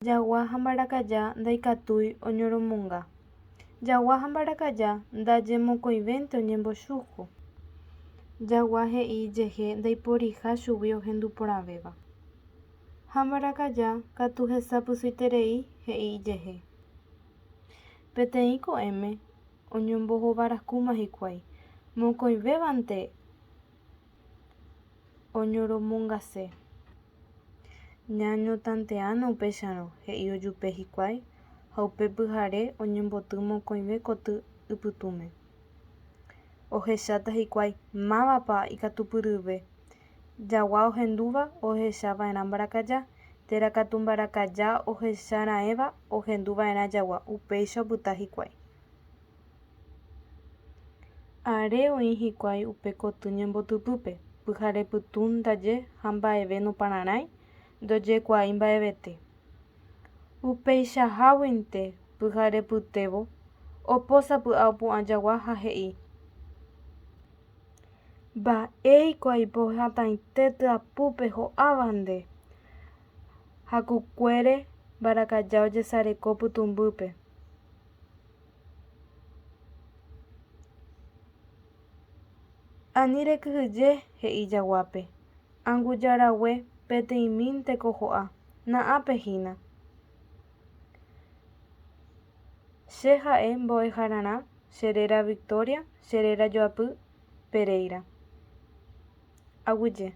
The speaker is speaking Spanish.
Jagua ha mbarakaja ndaikatúi oñoromonga. Jagua ha mbarakaja ndaje mokõivénte oñembochúko. Jagua he'íjehe ndaiporiha chugui ohendu porãvéva. Ha mbarakaja katu hesapysýiterei he'íjehe. Peteĩ ko'ẽme oñombohovarakúma hikuái mokõivévante oñoromongase. Ñañotãteãna upéicharõ, he'i ojupe hikuái ha upe pyhare oñemboty mokõive koty ipytũme. Ohecháta hikuái mávapa ikatupyryve. Jagua ohendúva ohechava'erã mbarakaja, térakatu mbarakaja ohechara'ẽva ohenduva'erã jagua. Upéicha opyta hikuái. Are oĩ hikuái upe koty ñembotypýpe, pyhare pytũ ndaje ha mba'eve nopararãi ndojekuaái mba'evete. Upeichaháguinte pyharepytévo opósapy'a opu'ã jagua ha he'i: “Mba'éiko aipohãtaite tyapúpe ho'áva nde”. Hakukuére mbarakaja ojesareko pytumbýpe. “Ani rekyhyje”, he'i jaguápe. “Angujarague peteĩmínte ko ho'a. Na'ápehína. Che ha'e mbo'ehararã che réra Victoria, che réra Joapy Pereira. Aguyje”.